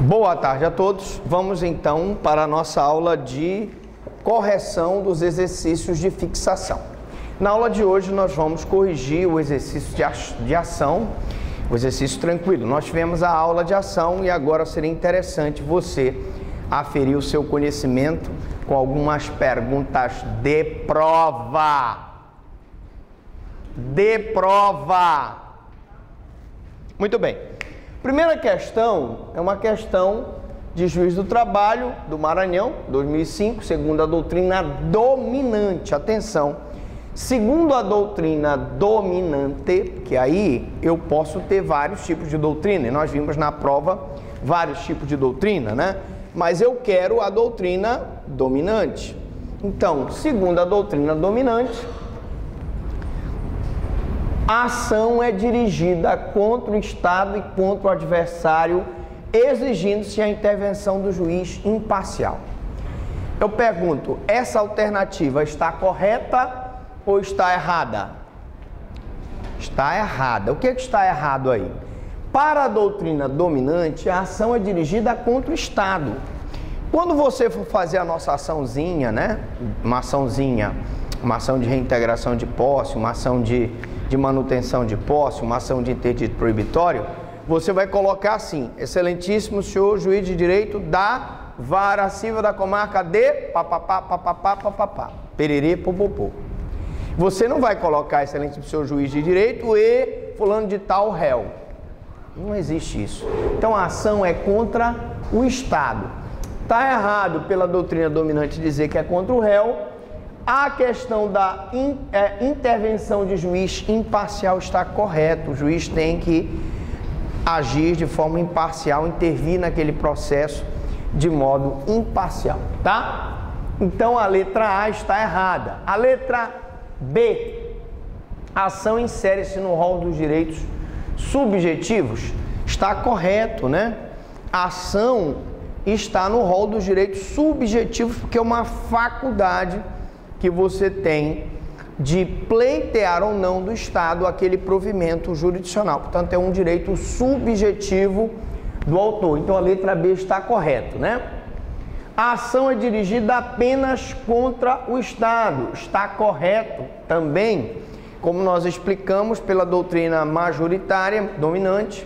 Boa tarde a todos. Vamos então para a nossa aula de correção dos exercícios de fixação. Na aula de hoje nós vamos corrigir o exercício de ação, o exercício tranquilo. Nós tivemos a aula de ação e agora seria interessante você aferir o seu conhecimento com algumas perguntas de prova. Muito bem. Primeira questão é uma questão de Juiz do Trabalho do Maranhão, 2005, segundo a doutrina dominante. Atenção, segundo a doutrina dominante, que aí eu posso ter vários tipos de doutrina, e nós vimos na prova vários tipos de doutrina, né? Mas eu quero a doutrina dominante. Então, segundo a doutrina dominante, a ação é dirigida contra o Estado e contra o adversário, exigindo-se a intervenção do juiz imparcial. Eu pergunto, essa alternativa está correta ou está errada? Está errada. O que está errado aí? Para a doutrina dominante, a ação é dirigida contra o Estado. Quando você for fazer a nossa açãozinha, né? Uma ação de reintegração de posse, uma ação de manutenção de posse, uma ação de interdito proibitório, você vai colocar assim: excelentíssimo senhor juiz de direito da Vara Civil da Comarca de papapá, pererê, popopô. Você não vai colocar excelentíssimo senhor juiz de direito e fulano de tal réu. Não existe isso. Então a ação é contra o Estado. Está errado pela doutrina dominante dizer que é contra o réu. A questão da intervenção de juiz imparcial está correta. O juiz tem que agir de forma imparcial, intervir naquele processo de modo imparcial, tá? Então a letra A está errada. A letra B, a ação insere-se no rol dos direitos subjetivos, está correto, né? A ação está no rol dos direitos subjetivos porque é uma faculdade que você tem de pleitear ou não do Estado aquele provimento jurisdicional. Portanto, é um direito subjetivo do autor. Então, a letra B está correta, né? A ação é dirigida apenas contra o Estado. Está correto também, como nós explicamos pela doutrina majoritária dominante.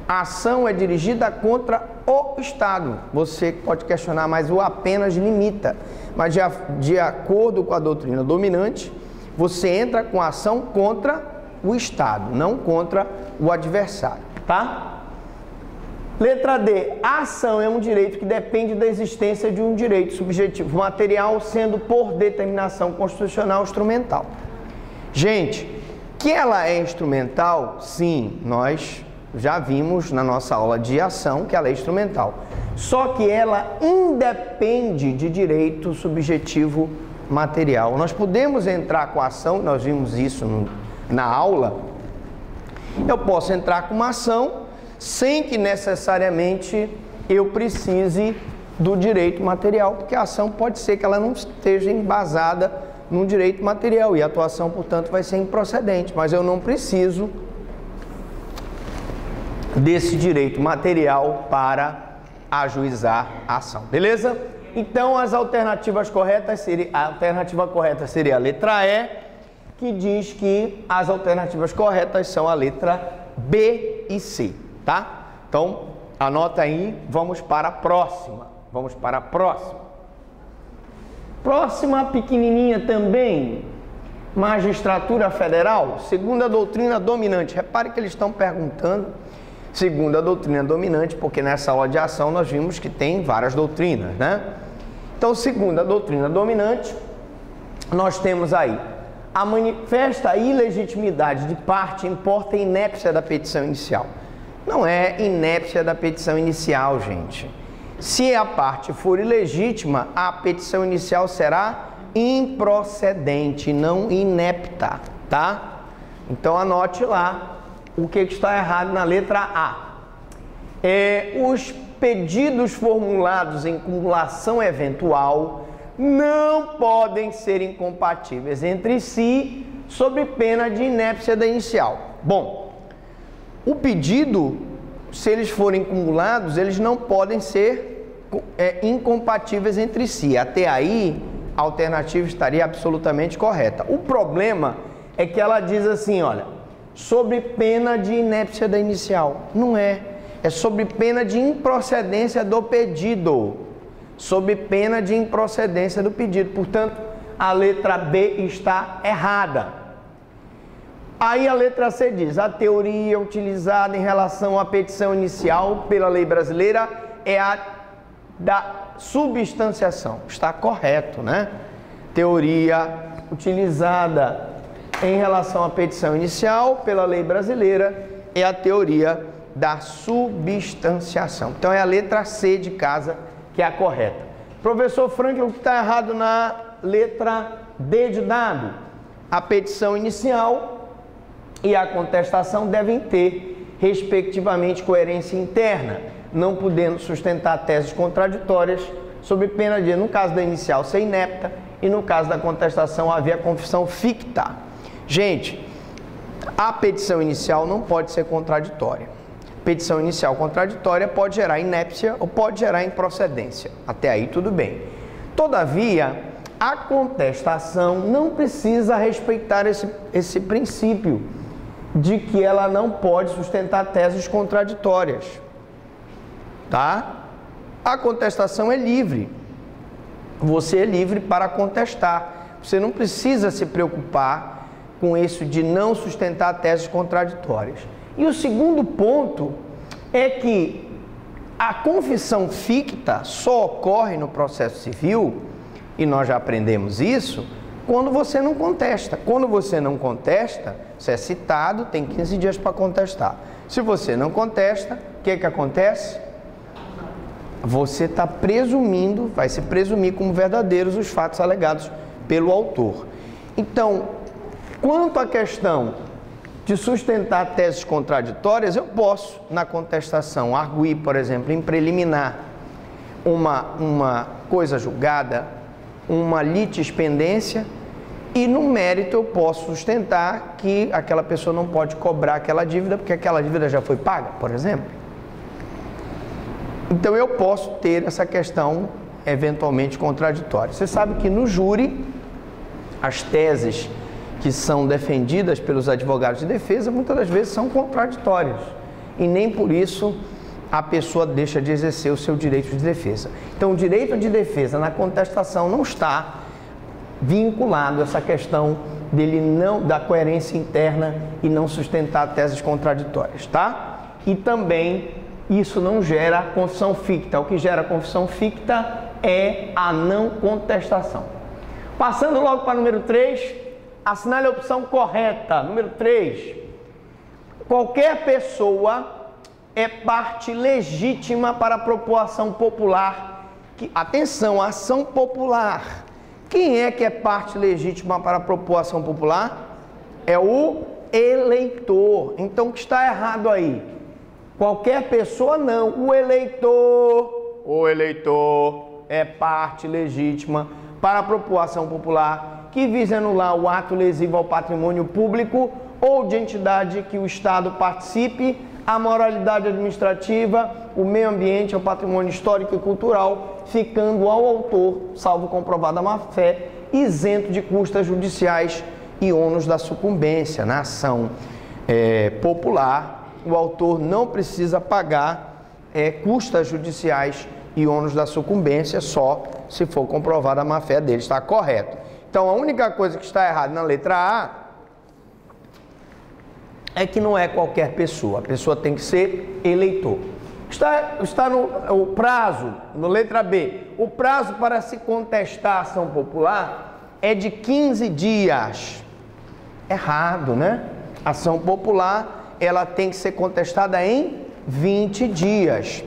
A ação é dirigida contra o Estado. Você pode questionar, mas o apenas limita. Mas de acordo com a doutrina dominante, você entra com a ação contra o Estado, não contra o adversário, tá? Letra D. A ação é um direito que depende da existência de um direito subjetivo material, sendo por determinação constitucional instrumental. Gente, que ela é instrumental, sim, nós já vimos na nossa aula de ação que ela é instrumental. Só que ela independe de direito subjetivo material. Nós podemos entrar com a ação, nós vimos isso na aula. Eu posso entrar com uma ação sem que necessariamente eu precise do direito material, porque a ação pode ser que ela não esteja embasada no direito material e a atuação, portanto, vai ser improcedente, mas eu não preciso desse direito material para ajuizar a ação, beleza? Então as alternativas corretas seria, a alternativa correta seria a letra E, que diz que as alternativas corretas são a letra B e C, tá? Então anota aí, vamos para a próxima. Próxima pequenininha também, Magistratura Federal, segundo a doutrina dominante. Repare que eles estão perguntando segundo a doutrina dominante, porque nessa aula de ação nós vimos que tem várias doutrinas, né? Então, segundo a doutrina dominante, nós temos aí a manifesta ilegitimidade de parte importa inépcia da petição inicial. Não é inépcia da petição inicial, gente. Se a parte for ilegítima, a petição inicial será improcedente, não inepta, tá? Então, anote lá o que está errado na letra A. Os pedidos formulados em cumulação eventual não podem ser incompatíveis entre si sob pena de inépcia da inicial. Bom, o pedido se eles forem cumulados, eles não podem ser incompatíveis entre si. Até aí, a alternativa estaria absolutamente correta. O problema é que ela diz assim, olha, sob pena de inépcia da inicial. Não é. É sob pena de improcedência do pedido. Sob pena de improcedência do pedido. Portanto, a letra B está errada. Aí a letra C diz, a teoria utilizada em relação à petição inicial pela lei brasileira é a da substanciação. Está correto, né? Teoria utilizada em relação à petição inicial pela lei brasileira é a teoria da substanciação. Então é a letra C de casa que é a correta. Professor Franklin, o que está errado na letra D de dado? A petição inicial e a contestação devem ter, respectivamente, coerência interna, não podendo sustentar teses contraditórias, sob pena de, no caso da inicial, ser inepta e no caso da contestação haver confissão ficta. Gente, a petição inicial não pode ser contraditória. Petição inicial contraditória pode gerar inépcia ou pode gerar improcedência. Até aí tudo bem. Todavia, a contestação não precisa respeitar esse princípio de que ela não pode sustentar teses contraditórias, tá? A contestação é livre. Você é livre para contestar. Você não precisa se preocupar com isso de não sustentar teses contraditórias. E o segundo ponto é que a confissão ficta só ocorre no processo civil, e nós já aprendemos isso, quando você não contesta. Quando você não contesta, você é citado, tem 15 dias para contestar. Se você não contesta, o que acontece? Você está presumindo, vai se presumir como verdadeiros os fatos alegados pelo autor. Então, quanto à questão de sustentar teses contraditórias, eu posso, na contestação, arguir, por exemplo, em preliminar, uma coisa julgada, uma litispendência, e no mérito eu posso sustentar que aquela pessoa não pode cobrar aquela dívida, porque aquela dívida já foi paga, por exemplo. Então eu posso ter essa questão eventualmente contraditória. Você sabe que no júri, as teses que são defendidas pelos advogados de defesa, muitas das vezes são contraditórias, e nem por isso a pessoa deixa de exercer o seu direito de defesa. Então, o direito de defesa na contestação não está vinculado a essa questão dele da coerência interna e não sustentar teses contraditórias, tá? E também isso não gera confissão ficta. O que gera confissão ficta é a não contestação. Passando logo para o número 3, assinale a opção correta. Número 3, qualquer pessoa é parte legítima para a propoação popular. Atenção, ação popular. Quem é que é parte legítima para a propoação popular? É o eleitor. Então, o que está errado aí? Qualquer pessoa não. O eleitor é parte legítima para a propoação popular que visa anular o ato lesivo ao patrimônio público ou de entidade que o Estado participe, a moralidade administrativa, o meio ambiente, o patrimônio histórico e cultural, ficando ao autor, salvo comprovada má-fé, isento de custas judiciais e ônus da sucumbência. Na ação popular, o autor não precisa pagar custas judiciais e ônus da sucumbência, só se for comprovada a má-fé dele. Está correto. Então, a única coisa que está errada na letra A é que não é qualquer pessoa. A pessoa tem que ser eleitor. Está no prazo, no letra B. O prazo para se contestar a ação popular é de 15 dias. Errado, né? A ação popular, ela tem que ser contestada em 20 dias.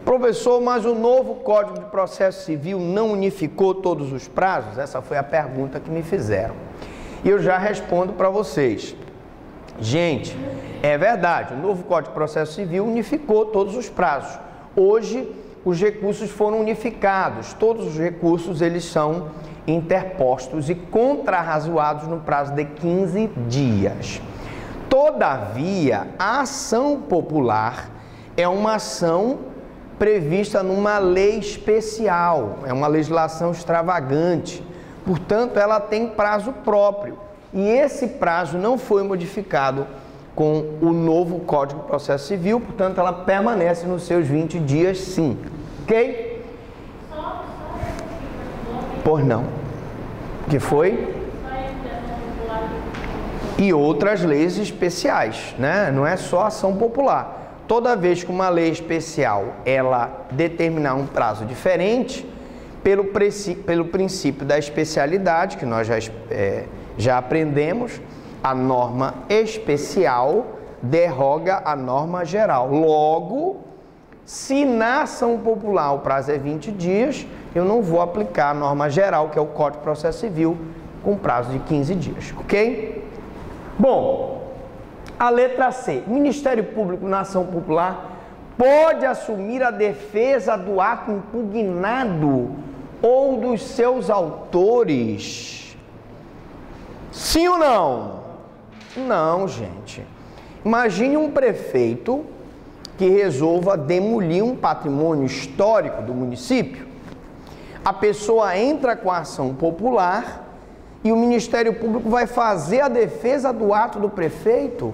Professor, mas o novo Código de Processo Civil não unificou todos os prazos? Essa foi a pergunta que me fizeram. E eu já respondo para vocês. Gente, é verdade, o novo Código de Processo Civil unificou todos os prazos. Hoje, os recursos foram unificados. Todos os recursos, eles são interpostos e contrarrazoados no prazo de 15 dias. Todavia, a ação popular, é uma ação prevista numa lei especial, é uma legislação extravagante, portanto ela tem prazo próprio e esse prazo não foi modificado com o novo Código de Processo Civil, portanto ela permanece nos seus 20 dias sim, ok? Por não, que foi? E outras leis especiais, né? Não é só ação popular. Toda vez que uma lei especial ela determinar um prazo diferente, pelo princípio da especialidade, que nós já aprendemos, a norma especial derroga a norma geral. Logo, se na ação popular o prazo é 20 dias, eu não vou aplicar a norma geral, que é o Código de Processo Civil, com prazo de 15 dias, ok? Bom, a letra C. O Ministério Público na ação popular pode assumir a defesa do ato impugnado ou dos seus autores? Sim ou não? Não, gente. Imagine um prefeito que resolva demolir um patrimônio histórico do município. A pessoa entra com a ação popular e o Ministério Público vai fazer a defesa do ato do prefeito.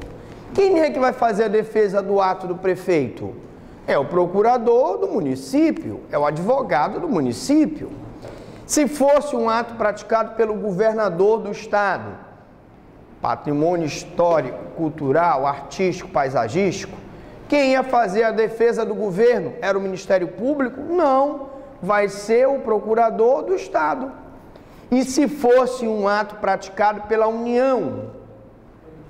Quem é que vai fazer a defesa do ato do prefeito? É o procurador do município, é o advogado do município. Se fosse um ato praticado pelo governador do estado, patrimônio histórico, cultural, artístico, paisagístico, quem ia fazer a defesa do governo? Era o Ministério Público? Não, vai ser o procurador do estado. E se fosse um ato praticado pela União,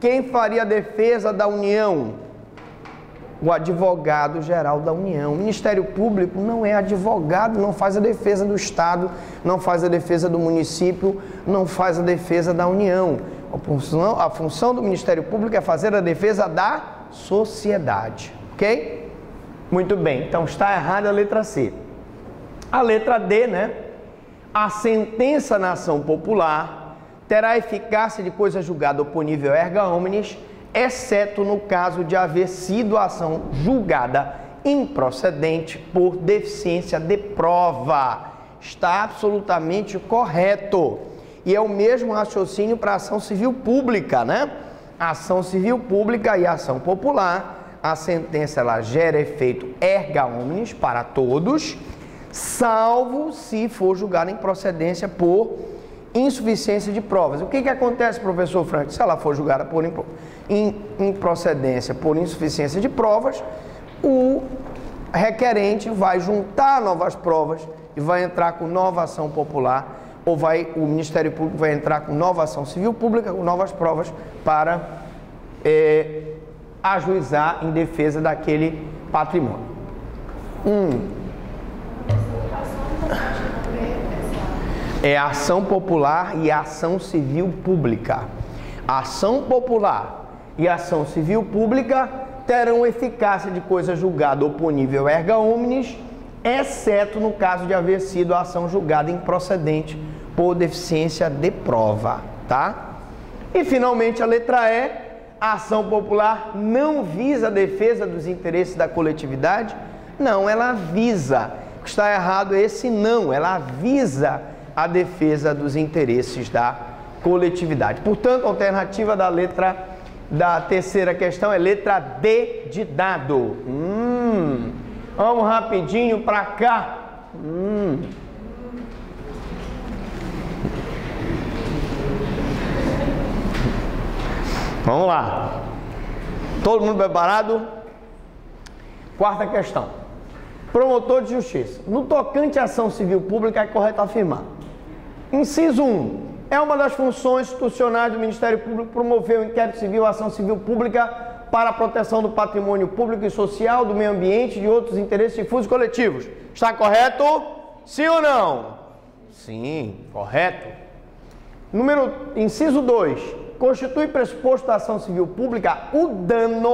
quem faria a defesa da União? O advogado-geral da União. O Ministério Público não é advogado, não faz a defesa do Estado, não faz a defesa do município, não faz a defesa da União. A função do Ministério Público é fazer a defesa da sociedade, ok? Muito bem, então está errada a letra C. A letra D, né? A sentença na ação popular terá eficácia de coisa julgada oponível erga omnes, exceto no caso de haver sido a ação julgada improcedente por deficiência de prova. Está absolutamente correto. E é o mesmo raciocínio para a ação civil pública, né? A ação civil pública e a ação popular, a sentença ela gera efeito erga omnes para todos, salvo se for julgada em procedência por insuficiência de provas. O que acontece, professor Frank? Se ela for julgada por improcedência por insuficiência de provas, o requerente vai juntar novas provas e vai entrar com nova ação popular, ou o Ministério Público vai entrar com nova ação civil pública, com novas provas para ajuizar em defesa daquele patrimônio. É a ação popular e a ação civil pública. A ação popular e a ação civil pública terão eficácia de coisa julgada oponível erga omnes, exceto no caso de haver sido a ação julgada improcedente por deficiência de prova, tá? E finalmente a letra E, a ação popular não visa a defesa dos interesses da coletividade? Não, ela visa. O que está errado é esse não, ela visa a defesa dos interesses da coletividade. Portanto, a alternativa da terceira questão é letra D de dado. Vamos rapidinho para cá. Vamos lá. Todo mundo preparado? Quarta questão. Promotor de justiça. No tocante à ação civil pública, é correto afirmar. Inciso 1. É uma das funções institucionais do Ministério Público promover o inquérito civil, a ação civil pública para a proteção do patrimônio público e social, do meio ambiente e de outros interesses difusos coletivos. Está correto? Sim ou não? Sim, correto. Inciso 2. Constitui pressuposto da ação civil pública o dano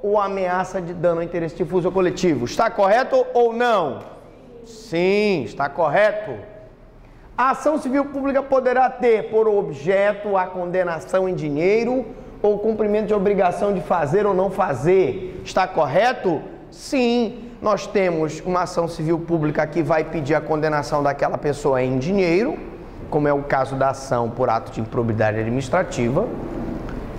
ou ameaça de dano ao interesse difuso ou coletivo. Está correto ou não? Sim, está correto. A ação civil pública poderá ter por objeto a condenação em dinheiro ou cumprimento de obrigação de fazer ou não fazer. Está correto? Sim, nós temos uma ação civil pública que vai pedir a condenação daquela pessoa em dinheiro, como é o caso da ação por ato de improbidade administrativa,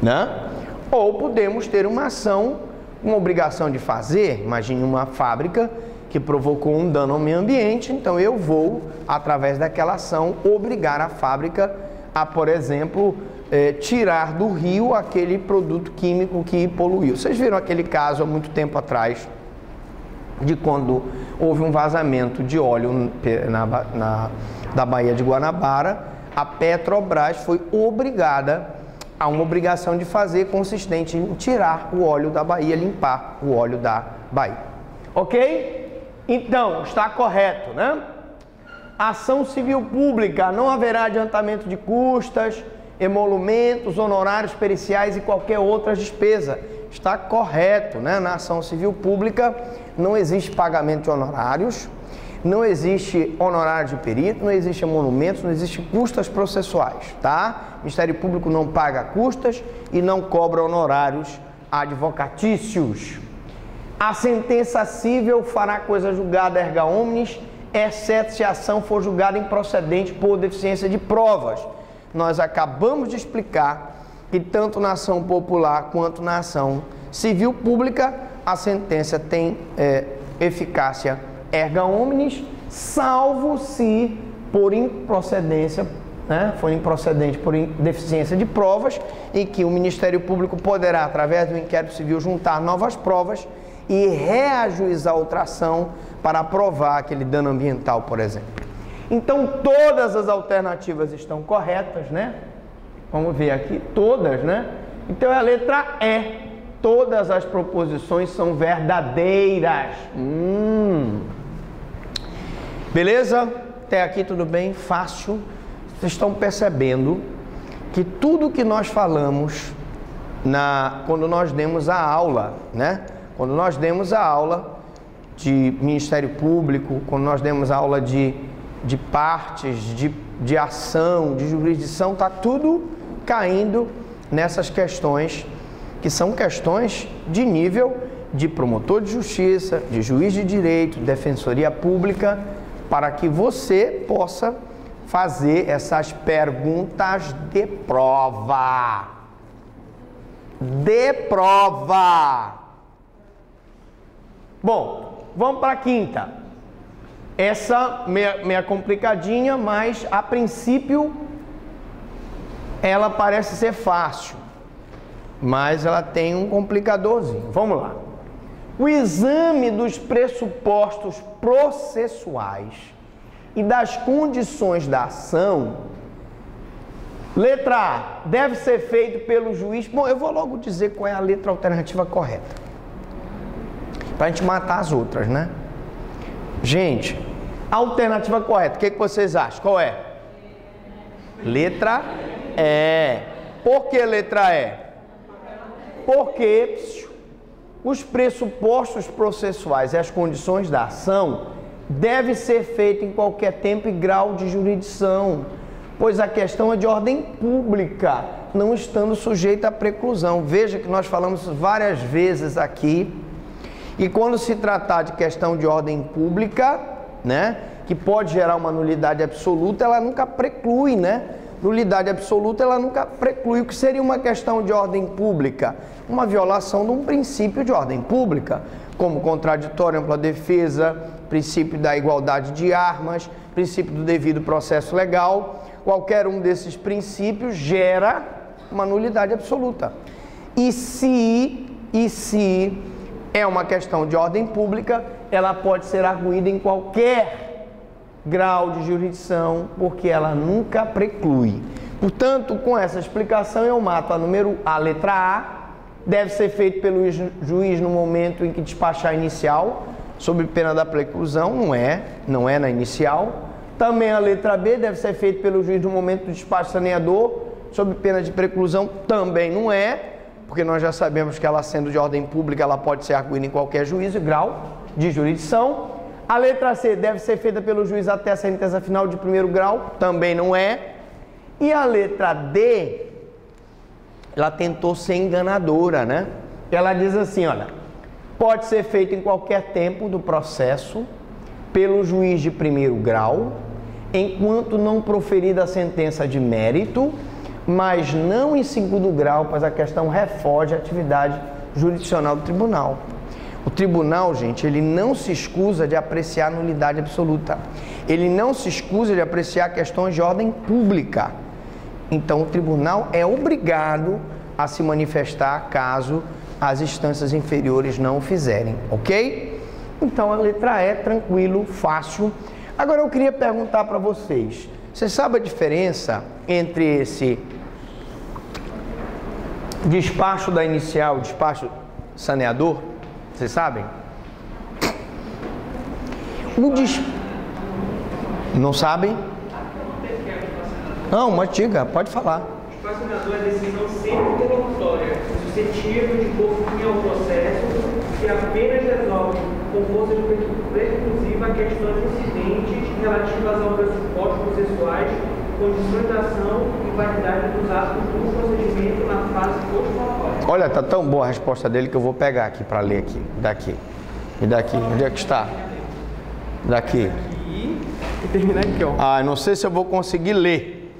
né? Ou podemos ter uma ação, uma obrigação de fazer. Imagine uma fábrica que provocou um dano ao meio ambiente, então eu vou, através daquela ação, obrigar a fábrica a, por exemplo, tirar do rio aquele produto químico que poluiu. Vocês viram aquele caso há muito tempo atrás, de quando houve um vazamento de óleo da Baía de Guanabara, a Petrobras foi obrigada a uma obrigação de fazer consistente em tirar o óleo da Baía, limpar o óleo da Baía. Ok? Então, está correto, né? Ação civil pública, não haverá adiantamento de custas, emolumentos, honorários periciais e qualquer outra despesa. Está correto, né? Na ação civil pública não existe pagamento de honorários, não existe honorário de perito, não existe emolumentos, não existe custas processuais, tá? O Ministério Público não paga custas e não cobra honorários advocatícios. A sentença cível fará coisa julgada erga omnes, exceto se a ação for julgada improcedente por deficiência de provas. Nós acabamos de explicar que tanto na ação popular quanto na ação civil pública a sentença tem eficácia erga omnes, salvo se por improcedência, né, for improcedente por deficiência de provas, em que o Ministério Público poderá, através do inquérito civil, juntar novas provas e reajuizar outra ação para provar aquele dano ambiental, por exemplo. Então, todas as alternativas estão corretas, né? Vamos ver aqui, todas, né? Então, é a letra E. Todas as proposições são verdadeiras. Beleza? Até aqui tudo bem? Fácil. Vocês estão percebendo que tudo que nós falamos quando nós demos a aula, né? Quando nós demos a aula de Ministério Público, quando nós demos a aula de partes, de ação, de jurisdição, está tudo caindo nessas questões que são questões de nível de promotor de justiça, de juiz de direito, defensoria pública, para que você possa fazer essas perguntas de prova. De prova! Bom, vamos para a quinta. Essa meia complicadinha, mas a princípio ela parece ser fácil, mas ela tem um complicadorzinho. Vamos lá. O exame dos pressupostos processuais e das condições da ação, letra A, deve ser feito pelo juiz. Bom, eu vou logo dizer qual é a letra alternativa correta, para a gente matar as outras, né? Gente, a alternativa correta, o que vocês acham? Qual é? Letra E. Por que letra E? Porque os pressupostos processuais e as condições da ação devem ser feitos em qualquer tempo e grau de jurisdição, pois a questão é de ordem pública, não estando sujeita à preclusão. Veja que nós falamos várias vezes aqui, e quando se tratar de questão de ordem pública, né, que pode gerar uma nulidade absoluta, ela nunca preclui, né? Nulidade absoluta, ela nunca preclui. O que seria uma questão de ordem pública? Uma violação de um princípio de ordem pública, como contraditório, ampla defesa, princípio da igualdade de armas, princípio do devido processo legal. Qualquer um desses princípios gera uma nulidade absoluta. E se é uma questão de ordem pública, ela pode ser arguída em qualquer grau de jurisdição, porque ela nunca preclui. Portanto, com essa explicação, eu mato a letra A, deve ser feito pelo juiz no momento em que despachar a inicial, sob pena da preclusão, não é na inicial. Também a letra B, deve ser feito pelo juiz no momento do despacho saneador, sob pena de preclusão, também não é, porque nós já sabemos que ela sendo de ordem pública, ela pode ser arguída em qualquer juízo e grau de jurisdição. A letra C deve ser feita pelo juiz até a sentença final de primeiro grau, também não é. E a letra D, ela tentou ser enganadora, né? Ela diz assim, olha, Pode ser feito em qualquer tempo do processo pelo juiz de primeiro grau, enquanto não proferida a sentença de mérito, mas não em segundo grau, pois a questão refoge a atividade jurisdicional do tribunal. O tribunal, gente, ele não se escusa de apreciar nulidade absoluta. Ele não se escusa de apreciar questões de ordem pública. Então, o tribunal é obrigado a se manifestar caso as instâncias inferiores não o fizerem, ok? Então, a letra E, tranquilo, fácil. Agora, eu queria perguntar para vocês. Você sabe a diferença entre esse despacho da inicial e despacho saneador? Vocês sabem? Não sabem? Não, mas diga, pode falar. O despacho saneador é decisão sempre interlocutória, suscetível de por fim ao processo, que apenas resolve com força preclusiva questões incidentes relativas ao pressuposto processuais, condições da ação e validade dos atos do procedimento na fase postulatória. Olha, tá tão boa a resposta dele que eu vou pegar aqui para ler aqui. Daqui. E daqui. Onde é que está? Daqui. E terminar aqui, ó. Ah, não sei se eu vou conseguir ler.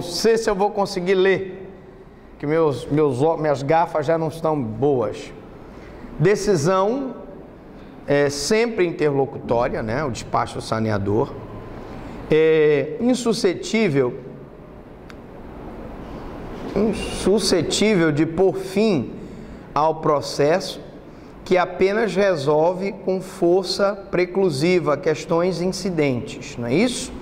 Se eu vou conseguir ler. Que minhas gafas já não estão boas. Decisão é sempre interlocutória, né? O despacho saneador. É insuscetível de pôr fim ao processo, que apenas resolve com força preclusiva questões incidentes, não é isso?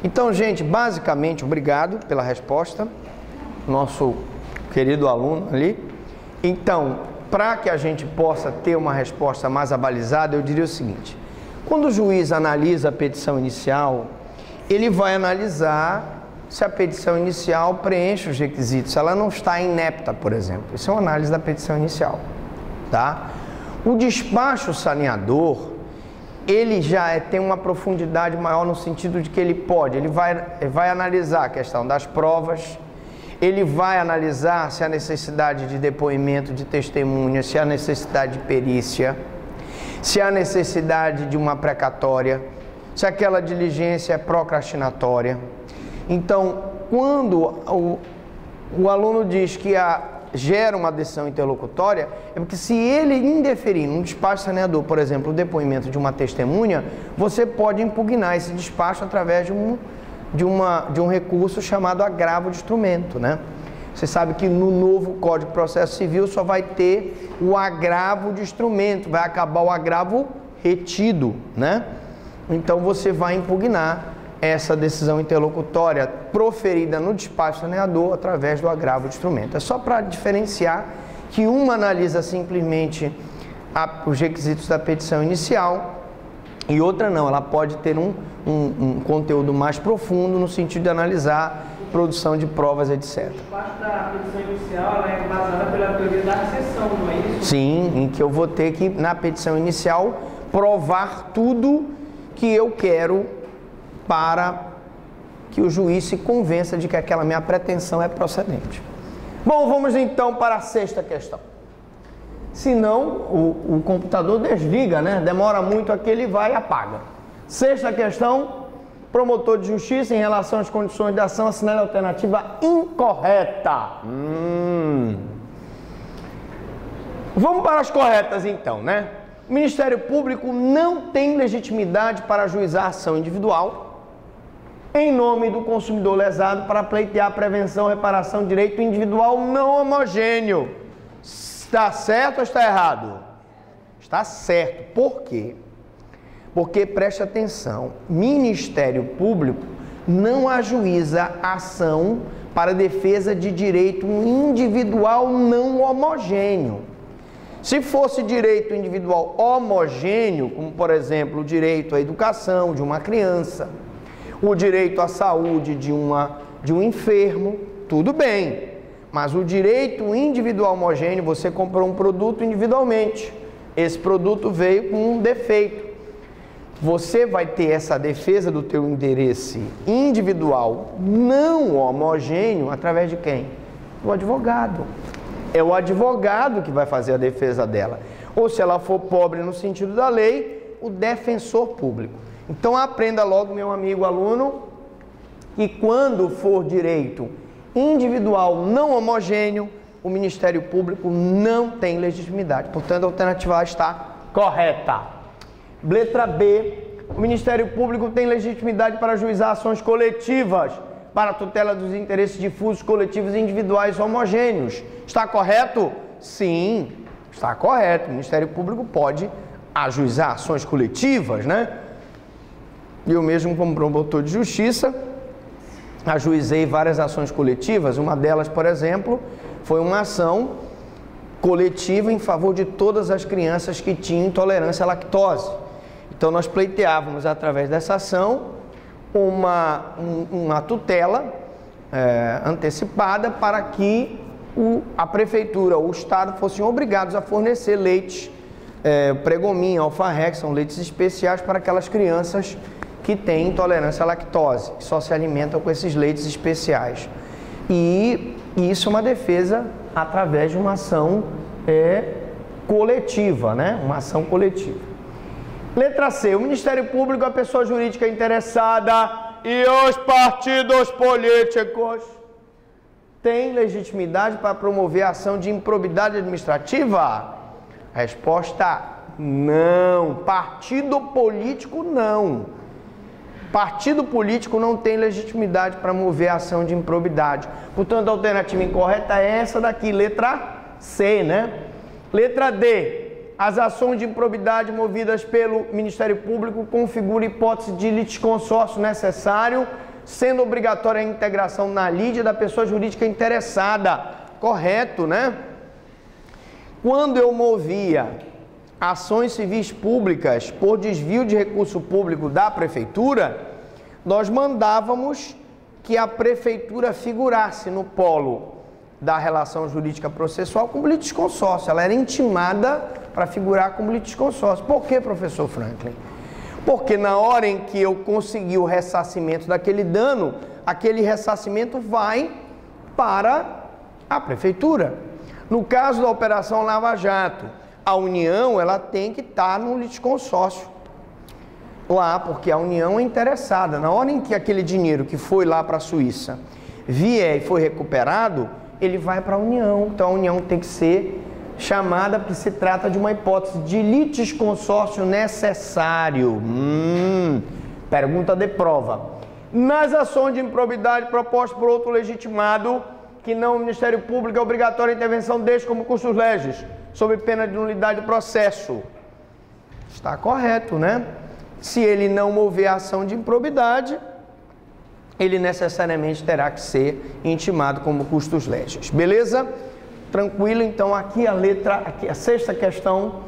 Então, gente, basicamente, obrigado pela resposta, nosso querido aluno ali. Então, para que a gente possa ter uma resposta mais abalizada, eu diria o seguinte: quando o juiz analisa a petição inicial, ele vai analisar se a petição inicial preenche os requisitos, se ela não está inepta, por exemplo. Isso é uma análise da petição inicial, tá? O despacho saneador, ele já tem uma profundidade maior no sentido de que ele vai analisar a questão das provas, ele vai analisar se há necessidade de depoimento de testemunha, se há necessidade de perícia, se há necessidade de uma precatória, se aquela diligência é procrastinatória. Então, quando o aluno diz que gera uma decisão interlocutória, é porque se ele indeferir num despacho saneador, por exemplo, o depoimento de uma testemunha, você pode impugnar esse despacho através de um recurso chamado agravo de instrumento, né? Você sabe que no novo Código de Processo Civil só vai ter o agravo de instrumento, vai acabar o agravo retido, né? Então você vai impugnar essa decisão interlocutória proferida no despacho saneador através do agravo de instrumento. É só para diferenciar que uma analisa simplesmente os requisitos da petição inicial e outra não, ela pode ter um conteúdo mais profundo no sentido de analisar produção de provas, etc. O despacho da petição inicial ela é embasada pela teoria da acessão, não é isso? Sim, em que eu vou ter que, na petição inicial, provar tudo que eu quero para que o juiz se convença de que aquela minha pretensão é procedente. Bom, vamos então para a sexta questão. Senão, o computador desliga, né? Demora muito aqui, ele vai e apaga. Sexta questão, promotor de justiça em relação às condições de ação, assinale a alternativa incorreta. Vamos para as corretas então, né? O Ministério Público não tem legitimidade para ajuizar ação individual em nome do consumidor lesado para pleitear prevenção, reparação, direito individual não homogêneo. Está certo ou está errado? Está certo. Por quê? Porque, preste atenção, Ministério Público não ajuiza ação para defesa de direito individual não homogêneo. Se fosse direito individual homogêneo, como por exemplo o direito à educação de uma criança, o direito à saúde de um enfermo, tudo bem. Mas o direito individual homogêneo, você comprou um produto individualmente, esse produto veio com um defeito. Você vai ter essa defesa do teu interesse individual não homogêneo através de quem? Do advogado. É o advogado que vai fazer a defesa dela. ou se ela for pobre no sentido da lei, o defensor público. Então aprenda logo, meu amigo aluno, que quando for direito individual não homogêneo, o Ministério Público não tem legitimidade. Portanto, a alternativa A está correta. Letra B, o Ministério Público tem legitimidade para ajuizar ações coletivas para a tutela dos interesses difusos, coletivos e individuais homogêneos. Está correto? Sim, está correto. O Ministério Público pode ajuizar ações coletivas, né? Eu mesmo, como promotor de justiça, ajuizei várias ações coletivas. Uma delas, por exemplo, foi uma ação coletiva em favor de todas as crianças que tinham intolerância à lactose. Então, nós pleiteávamos, através dessa ação, uma tutela antecipada para que a prefeitura ou o estado fossem obrigados a fornecer leites, Pregomin, Alfarrex, são leites especiais para aquelas crianças que têm intolerância à lactose, que só se alimentam com esses leites especiais. E isso é uma defesa através de uma ação coletiva, né? Uma ação coletiva. Letra C, o Ministério Público, a pessoa jurídica interessada e os partidos políticos têm legitimidade para promover a ação de improbidade administrativa? Resposta, não. Partido político, não. Partido político não tem legitimidade para mover a ação de improbidade. Portanto, a alternativa incorreta é essa daqui, letra C, né? Letra D. As ações de improbidade movidas pelo Ministério Público configuram hipótese de litisconsórcio necessário, sendo obrigatória a integração na lide da pessoa jurídica interessada. Correto, né? Quando eu movia ações civis públicas por desvio de recurso público da prefeitura, nós mandávamos que a prefeitura figurasse no polo da relação jurídica processual como litisconsórcio. Ela era intimada para figurar como litisconsórcio. Por que, professor Franklin? Porque na hora em que eu consegui o ressarcimento daquele dano, aquele ressarcimento vai para a prefeitura. No caso da Operação Lava Jato, a União ela tem que estar no litisconsórcio lá, porque a União é interessada. Na hora em que aquele dinheiro que foi lá para a Suíça vier e foi recuperado, ele vai para a União. Então a União tem que ser chamada, porque se trata de uma hipótese de litisconsórcio necessário. Pergunta de prova. Nas ações de improbidade propostas por outro legitimado, que não o Ministério Público, é obrigatória a intervenção deste como custos legis, sob pena de nulidade do processo. Está correto, né? Se ele não mover a ação de improbidade, ele necessariamente terá que ser intimado como custos legis. Beleza? Tranquilo? Então aqui a sexta questão,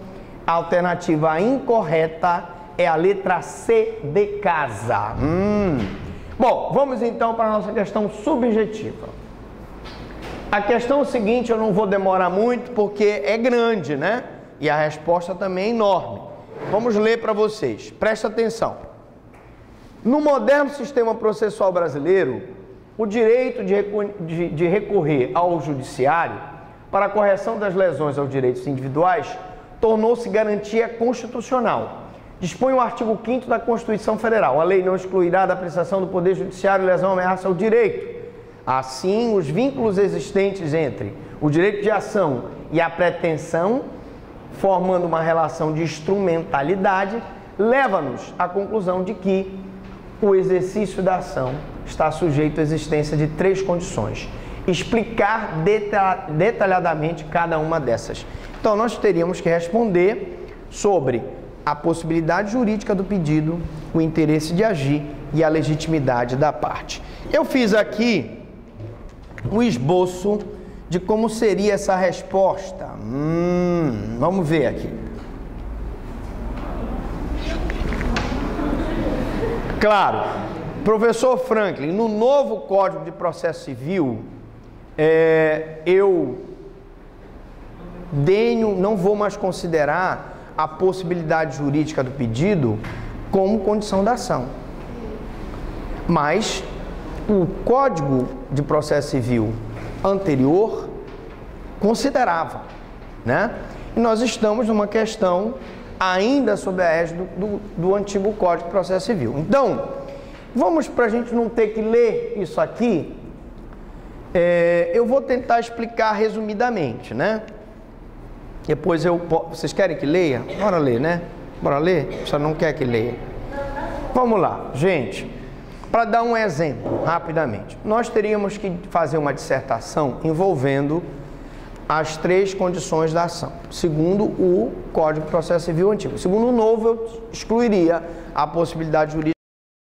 a alternativa incorreta é a letra C de casa. Bom, vamos então para a nossa questão subjetiva. A questão seguinte, eu não vou demorar muito porque é grande, né? E a resposta também é enorme. Vamos ler para vocês. Presta atenção. No moderno sistema processual brasileiro, o direito de recorrer ao judiciário para a correção das lesões aos direitos individuais tornou-se garantia constitucional. Dispõe o artigo 5º da Constituição Federal. A lei não excluirá da apreciação do Poder Judiciário lesão ou ameaça ao direito. Assim, os vínculos existentes entre o direito de ação e a pretensão, formando uma relação de instrumentalidade, leva-nos à conclusão de que o exercício da ação está sujeito à existência de 3 condições. Explicar detalhadamente cada uma dessas. Então, nós teríamos que responder sobre a possibilidade jurídica do pedido, o interesse de agir e a legitimidade da parte. Eu fiz aqui o esboço de como seria essa resposta. Vamos ver aqui. Claro, professor Franklin, no novo Código de Processo Civil, eu não vou mais considerar a possibilidade jurídica do pedido como condição da ação. Mas o Código de Processo Civil anterior considerava, né? E nós estamos numa questão ainda sob a égide do antigo Código de Processo Civil. Então, vamos, para a gente não ter que ler isso aqui, eu vou tentar explicar resumidamente, né? Depois vocês querem que leia? Bora ler, né? Bora ler? Você não quer que leia? Vamos lá, gente. Para dar um exemplo, rapidamente. Nós teríamos que fazer uma dissertação envolvendo as 3 condições da ação, segundo o Código de Processo Civil antigo. Segundo o novo, eu excluiria a possibilidade jurídica